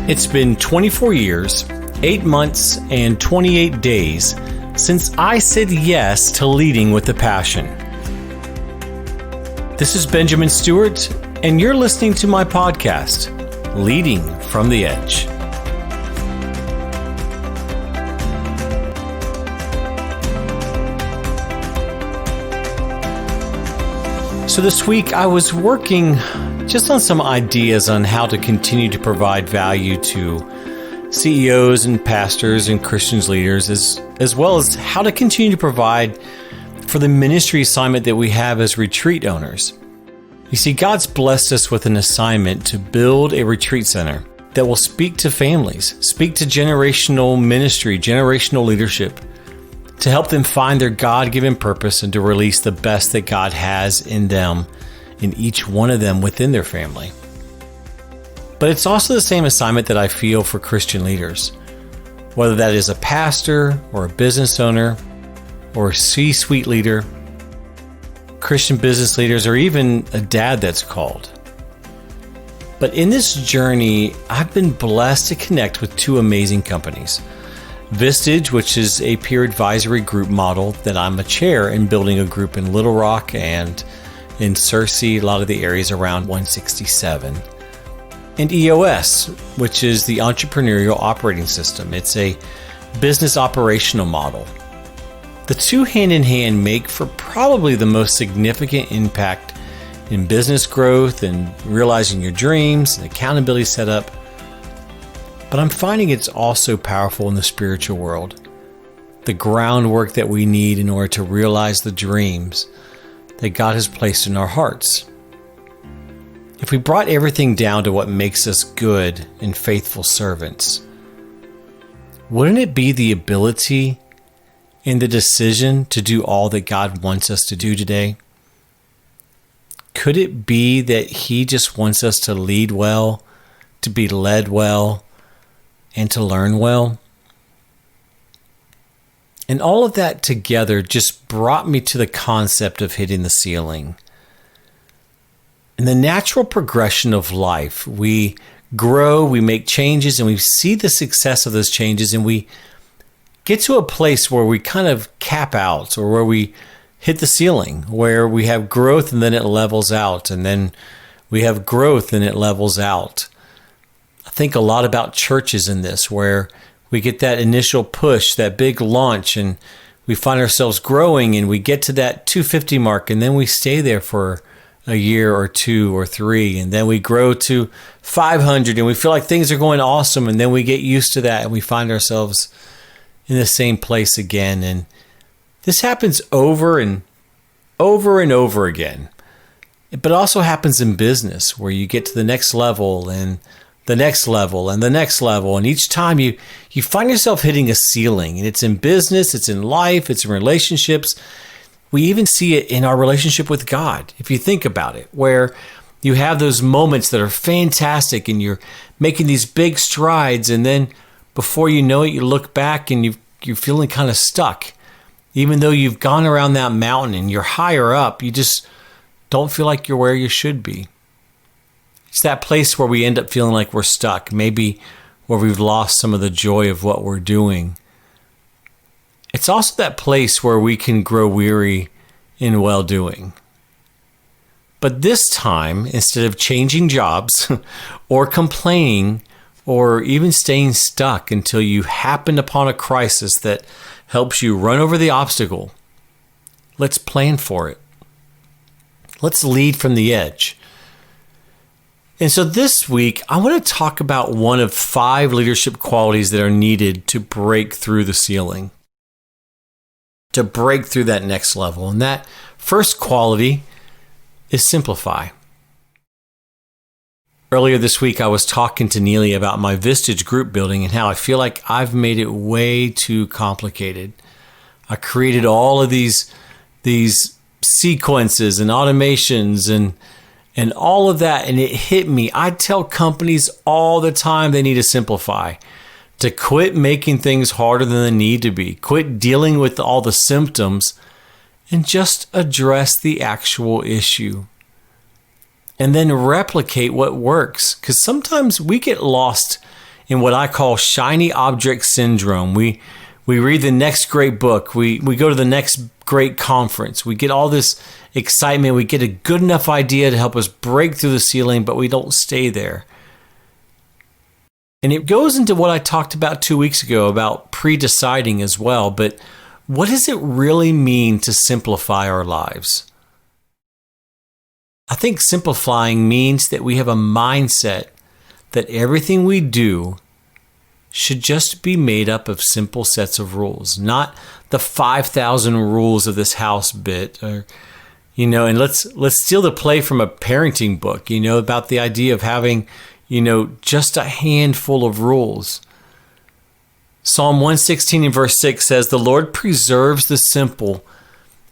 It's been 24 years, 8 months, and 28 days since I said yes to leading with a passion. This is Benjamin Stewart, and you're listening to my podcast, Leading from the Edge. So this week I was working just on some ideas on how to continue to provide value to CEOs and pastors and Christians leaders, as well as how to continue to provide for the ministry assignment that we have as retreat owners. You see, God's blessed us with an assignment to build a retreat center that will speak to families, speak to generational ministry, generational leadership, to help them find their God-given purpose and to release the best that God has in them, in each one of them within their family. But it's also the same assignment that I feel for Christian leaders, whether that is a pastor or a business owner or a C-suite leader, Christian business leaders, or even a dad that's called. But in this journey, I've been blessed to connect with two amazing companies. Vistage, which is a peer advisory group model that I'm a chair in, building a group in Little Rock and in Searcy, a lot of the areas around 167. And EOS, which is the entrepreneurial operating system. It's a business operational model. The two hand in hand make for probably the most significant impact in business growth and realizing your dreams and accountability setup. But I'm finding it's also powerful in the spiritual world. The groundwork that we need in order to realize the dreams that God has placed in our hearts. If we brought everything down to what makes us good and faithful servants, wouldn't it be the ability and the decision to do all that God wants us to do today? Could it be that He just wants us to lead well, to be led well, and to learn well? And all of that together just brought me to the concept of hitting the ceiling. In the natural progression of life, we grow, we make changes, and we see the success of those changes, and we get to a place where we kind of cap out, or where we hit the ceiling, where we have growth and then it levels out, and then we have growth and it levels out. I think a lot about churches in this, where we get that initial push, that big launch, and we find ourselves growing, and we get to that 250 mark, and then we stay there for a year or two or three, and then we grow to 500, and we feel like things are going awesome, and then we get used to that, and we find ourselves in the same place again. And this happens over and over and over again. But it also happens in business, where you get to the next level and the next level and the next level. And each time you find yourself hitting a ceiling. And it's in business, it's in life, it's in relationships. We even see it in our relationship with God, if you think about it, where you have those moments that are fantastic and you're making these big strides. And then before you know it, you look back and you're feeling kind of stuck. Even though you've gone around that mountain and you're higher up, you just don't feel like you're where you should be. It's that place where we end up feeling like we're stuck, maybe where we've lost some of the joy of what we're doing. It's also that place where we can grow weary in well-doing. But this time, instead of changing jobs or complaining or even staying stuck until you happen upon a crisis that helps you run over the obstacle, let's plan for it. Let's lead from the edge. And so this week, I want to talk about one of 5 leadership qualities that are needed to break through the ceiling, to break through that next level. And that first quality is simplify. Earlier this week, I was talking to Neely about my Vistage group building and how I feel like I've made it way too complicated. I created all of these sequences and automations and all of that, and it hit me. I tell companies all the time they need to simplify, to quit making things harder than they need to be, quit dealing with all the symptoms, and just address the actual issue. And then replicate what works. Because sometimes we get lost in what I call shiny object syndrome. We read the next great book. We go to the next great conference. We get all this excitement. We get a good enough idea to help us break through the ceiling, but we don't stay there. And it goes into what I talked about 2 weeks ago about pre-deciding as well. But what does it really mean to simplify our lives? I think simplifying means that we have a mindset that everything we do should just be made up of simple sets of rules, not the 5,000 rules of this house bit, or, and let's steal the play from a parenting book, about the idea of having, just a handful of rules. Psalm 116 and verse 6 says, "The Lord preserves the simple,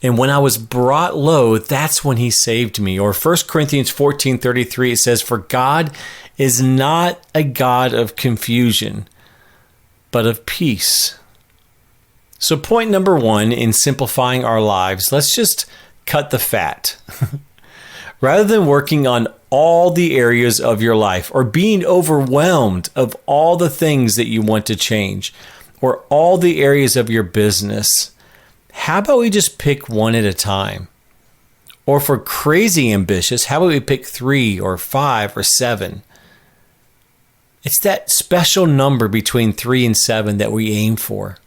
and when I was brought low, that's when he saved me." Or 1 Corinthians 14:33, it says, "For God is not a God of confusion, but of peace." So point number one in simplifying our lives, let's just cut the fat. Rather than working on all the areas of your life or being overwhelmed of all the things that you want to change or all the areas of your business, how about we just pick one at a time? Or for crazy ambitious, how about we pick 3 or 5 or 7? It's that special number between 3 and 7 that we aim for.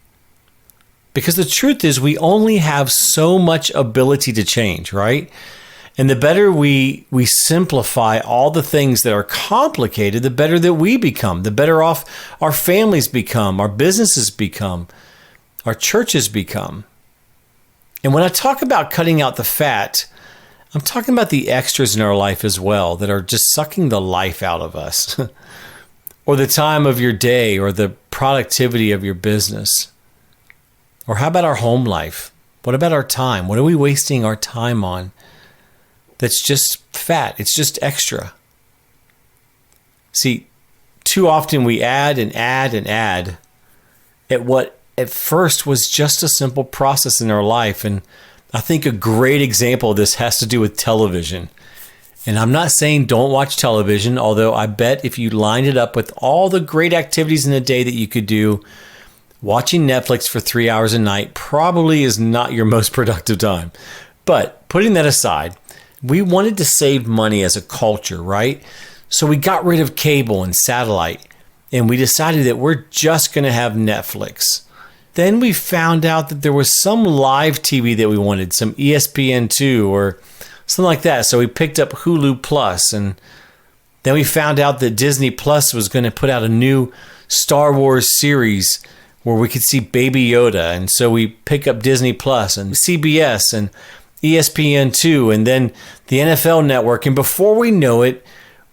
Because the truth is we only have so much ability to change, right? And the better we simplify all the things that are complicated, the better that we become, the better off our families become, our businesses become, our churches become. And when I talk about cutting out the fat, I'm talking about the extras in our life as well that are just sucking the life out of us. Or the time of your day, or the productivity of your business. Or how about our home life? What about our time? What are we wasting our time on? That's just fat. It's just extra. See, too often we add and add and add at what at first was just a simple process in our life. And I think a great example of this has to do with television. And I'm not saying don't watch television, although I bet if you lined it up with all the great activities in a day that you could do, watching Netflix for 3 hours a night probably is not your most productive time. But putting that aside, we wanted to save money as a culture, right? So we got rid of cable and satellite, and we decided that we're just going to have Netflix. Then we found out that there was some live TV that we wanted, some ESPN2 or something like that. So we picked up Hulu Plus, and then we found out that Disney Plus was going to put out a new Star Wars series where we could see Baby Yoda. And so we pick up Disney Plus and CBS and ESPN2 and then the NFL Network. And before we know it,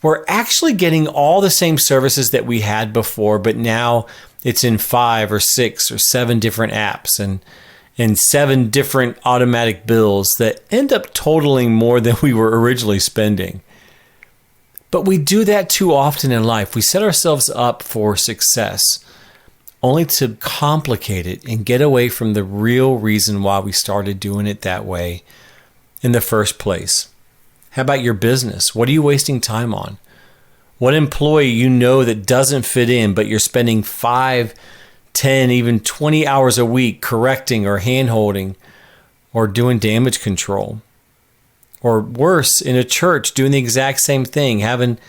we're actually getting all the same services that we had before, but now it's in 5 or 6 or 7 different apps and 7 different automatic bills that end up totaling more than we were originally spending. But we do that too often in life. We set ourselves up for success only to complicate it and get away from the real reason why we started doing it that way in the first place. How about your business? What are you wasting time on? What employee you know that doesn't fit in, but you're spending 5, 10, even 20 hours a week correcting or hand-holding or doing damage control? Or worse, in a church, doing the exact same thing, having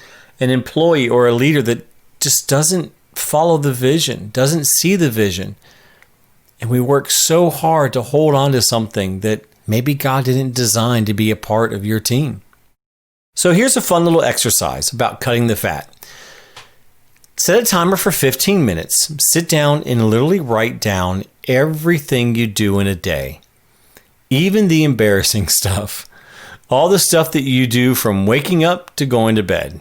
an employee or a leader that just doesn't follow the vision, doesn't see the vision. And we work so hard to hold on to something that maybe God didn't design to be a part of your team. So here's a fun little exercise about cutting the fat. Set a timer for 15 minutes. Sit down and literally write down everything you do in a day, even the embarrassing stuff, all the stuff that you do from waking up to going to bed.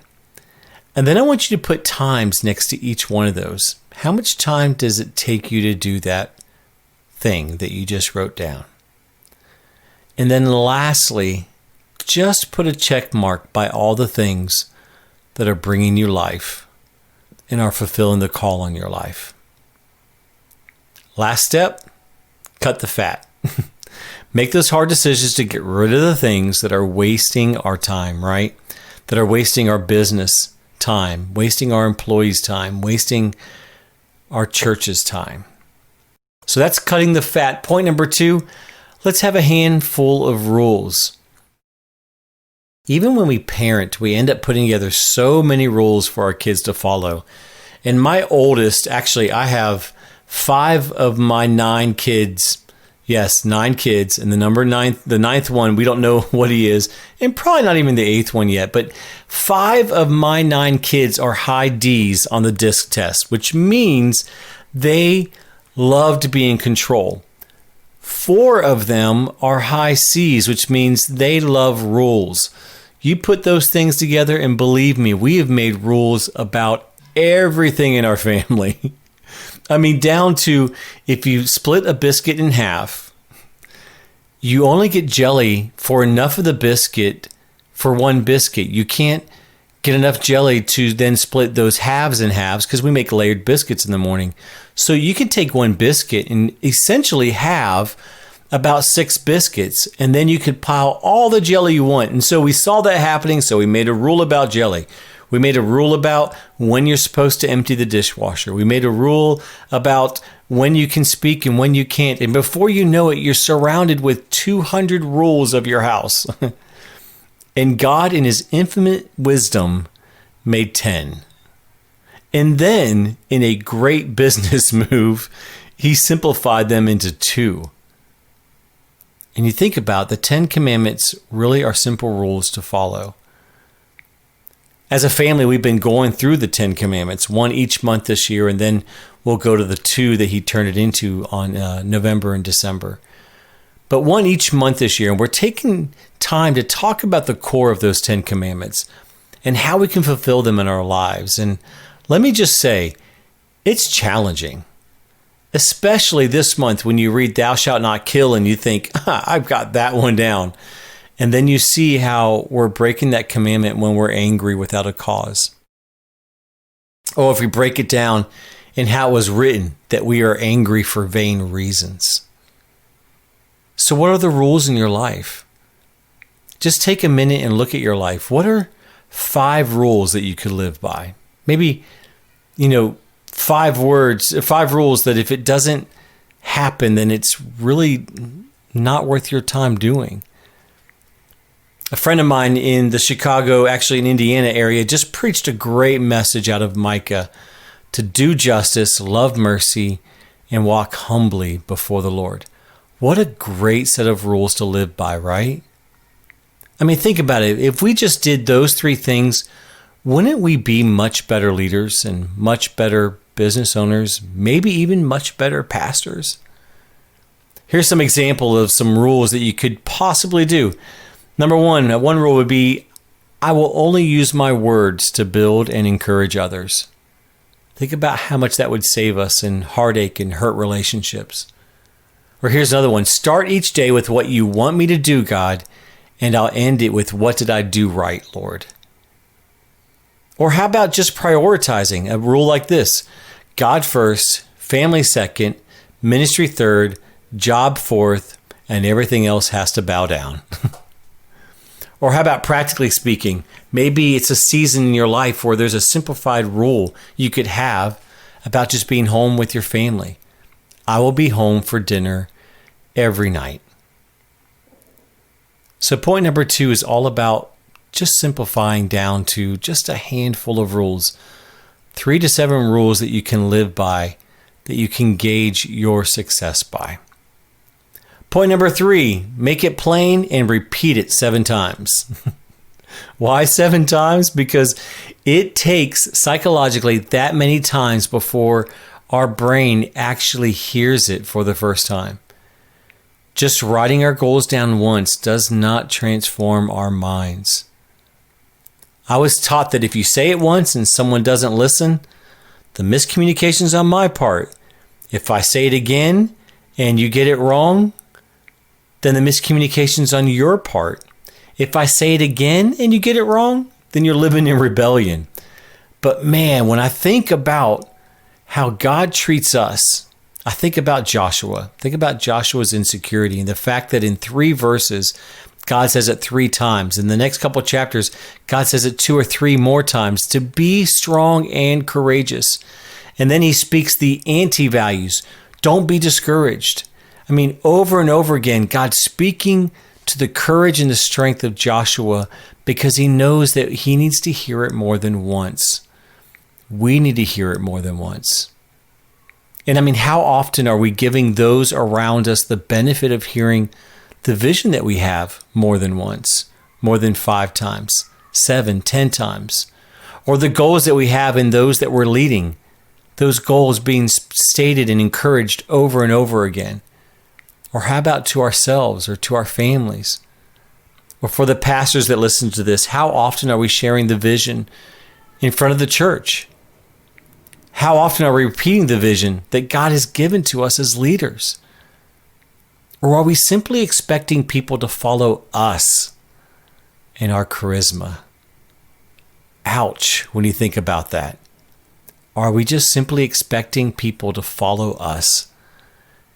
And then I want you to put times next to each one of those. How much time does it take you to do that thing that you just wrote down? And then lastly, just put a check mark by all the things that are bringing you life and are fulfilling the call on your life. Last step, cut the fat. Make those hard decisions to get rid of the things that are wasting our time, right? That are wasting our business time, wasting our employees' time, wasting our church's time. So that's cutting the fat. Point number 2, let's have a handful of rules. Even when we parent, we end up putting together so many rules for our kids to follow. And my oldest, actually, I have 5 of my 9 kids. Yes, 9 kids. And the ninth one, we don't know what he is. And probably not even the 8th one yet. But 5 of my 9 kids are high D's on the DISC test, which means they love to be in control. 4 of them are high C's, which means they love rules. You put those things together, and believe me, we have made rules about everything in our family. I mean, down to if you split a biscuit in half, you only get jelly for enough of the biscuit for one biscuit. You can't get enough jelly to then split those halves in halves because we make layered biscuits in the morning. So you can take one biscuit and essentially have about 6 biscuits, and then you could pile all the jelly you want. And so we saw that happening, so we made a rule about jelly. We made a rule about when you're supposed to empty the dishwasher. We made a rule about when you can speak and when you can't. And before you know it, you're surrounded with 200 rules of your house. And God, in his infinite wisdom, made 10. And then, in a great business move, he simplified them into 2. And you think about the 10 commandments really are simple rules to follow. As a family, we've been going through the 10 commandments, 1 each month this year, and then we'll go to the 2 that he turned it into on November and December. But 1 each month this year, and we're taking time to talk about the core of those 10 commandments and how we can fulfill them in our lives. And let me just say, it's challenging. Especially this month when you read thou shalt not kill and you think, I've got that one down. And then you see how we're breaking that commandment when we're angry without a cause. Or if we break it down in how it was written, that we are angry for vain reasons. So what are the rules in your life? Just take a minute and look at your life. What are 5 rules that you could live by? Maybe, 5 rules that if it doesn't happen, then it's really not worth your time doing. A friend of mine in the Chicago, actually in Indiana area, just preached a great message out of Micah to do justice, love mercy, and walk humbly before the Lord. What a great set of rules to live by, right? I mean, think about it. If we just did those 3 things, wouldn't we be much better leaders and much better business owners, maybe even much better pastors? Here's some example of some rules that you could possibly do. Number 1, one rule would be, I will only use my words to build and encourage others. Think about how much that would save us in heartache and hurt relationships. Or here's another one. Start each day with what you want me to do, God, and I'll end it with what did I do right, Lord? Or how about just prioritizing a rule like this? God first, family second, ministry third, job fourth, and everything else has to bow down. Or how about practically speaking? Maybe it's a season in your life where there's a simplified rule you could have about just being home with your family. I will be home for dinner every night. So point number 2 is all about just simplifying down to just a handful of rules. 3 to 7 rules that you can live by, that you can gauge your success by. Point number 3, make it plain and repeat it 7 times. Why 7 times? Because it takes psychologically that many times before our brain actually hears it for the first time. Just writing our goals down once does not transform our minds. I was taught that if you say it once and someone doesn't listen, the miscommunication's on my part. If I say it again and you get it wrong, then the miscommunication's on your part. If I say it again and you get it wrong, then you're living in rebellion. But man, when I think about how God treats us, I think about Joshua. Think about Joshua's insecurity and the fact that in 3 verses, God says it 3 times. In the next couple chapters, God says it 2 or 3 more times, to be strong and courageous. And then he speaks the anti-values. Don't be discouraged. I mean, over and over again, God speaking to the courage and the strength of Joshua because he knows that he needs to hear it more than once. We need to hear it more than once. And I mean, how often are we giving those around us the benefit of hearing the vision that we have more than once, more than 5 times, 7, 10 times, or the goals that we have in those that we're leading, those goals being stated and encouraged over and over again? Or how about to ourselves or to our families? Or for the pastors that listen to this, how often are we sharing the vision in front of the church? How often are we repeating the vision that God has given to us as leaders? Or are we simply expecting people to follow us and our charisma? Ouch, when you think about that. Are we just simply expecting people to follow us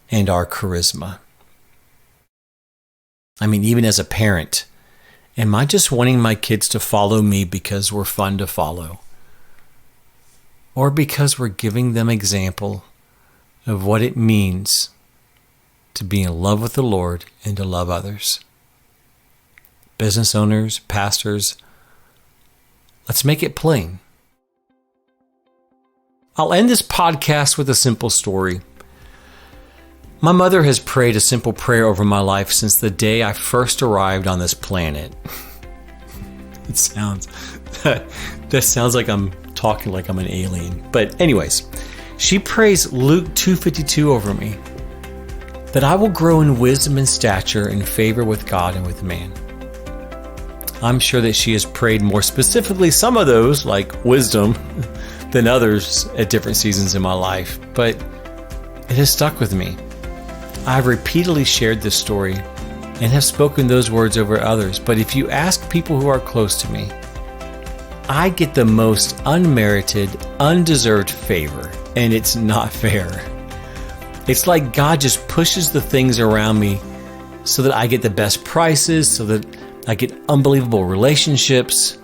and our charisma? I mean, even as a parent, am I just wanting my kids to follow me because we're fun to follow? Or because we're giving them example of what it means to be in love with the Lord and to love others? Business owners, pastors, let's make it plain. I'll end this podcast with a simple story. My mother has prayed a simple prayer over my life since the day I first arrived on this planet. That sounds like I'm talking like I'm an alien. But anyways, she prays Luke 2:52 over me, that I will grow in wisdom and stature and favor with God and with man. I'm sure that she has prayed more specifically some of those, like wisdom, than others at different seasons in my life, but it has stuck with me. I've repeatedly shared this story and have spoken those words over others, but if you ask people who are close to me, I get the most unmerited, undeserved favor, and it's not fair. It's like God just pushes the things around me so that I get the best prices, so that I get unbelievable relationships,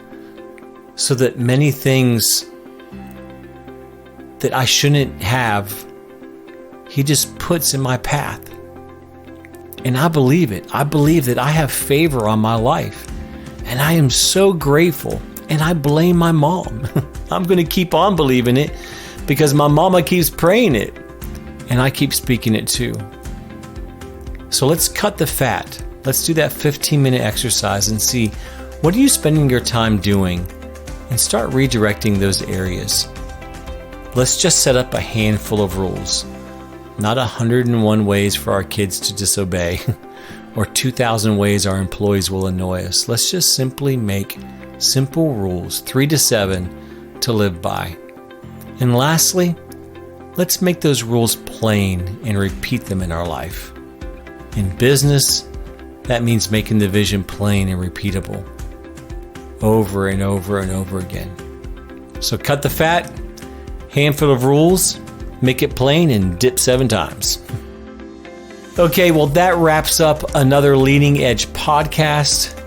so that many things that I shouldn't have, He just puts in my path. And I believe it. I believe that I have favor on my life. And I am so grateful. And I blame my mom. I'm going to keep on believing it because my mama keeps praying it. And I keep speaking it too. So let's cut the fat. Let's do that 15-minute exercise and see, what are you spending your time doing? And start redirecting those areas. Let's just set up a handful of rules. Not 101 ways for our kids to disobey or 2,000 ways our employees will annoy us. Let's just simply make simple rules, 3 to 7, to live by. And lastly, let's make those rules plain and repeat them in our life. In business, that means making the vision plain and repeatable over and over and over again. So cut the fat, handful of rules, make it plain, and dip 7 times. Okay, well, that wraps up another Leading Edge podcast.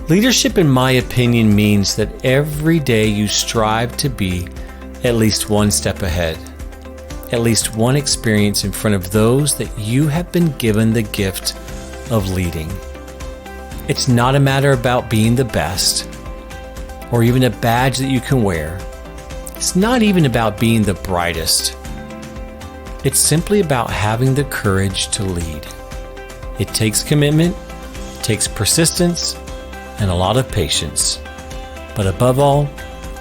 Leadership, in my opinion, means that every day you strive to be at least one step ahead, at least one experience in front of those that you have been given the gift of leading. It's not a matter about being the best or even a badge that you can wear. It's not even about being the brightest. It's simply about having the courage to lead. It takes commitment, it takes persistence, and a lot of patience. But above all,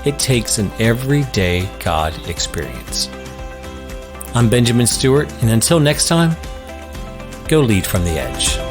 it takes an everyday God experience. I'm Benjamin Stewart, and until next time, go lead from the edge.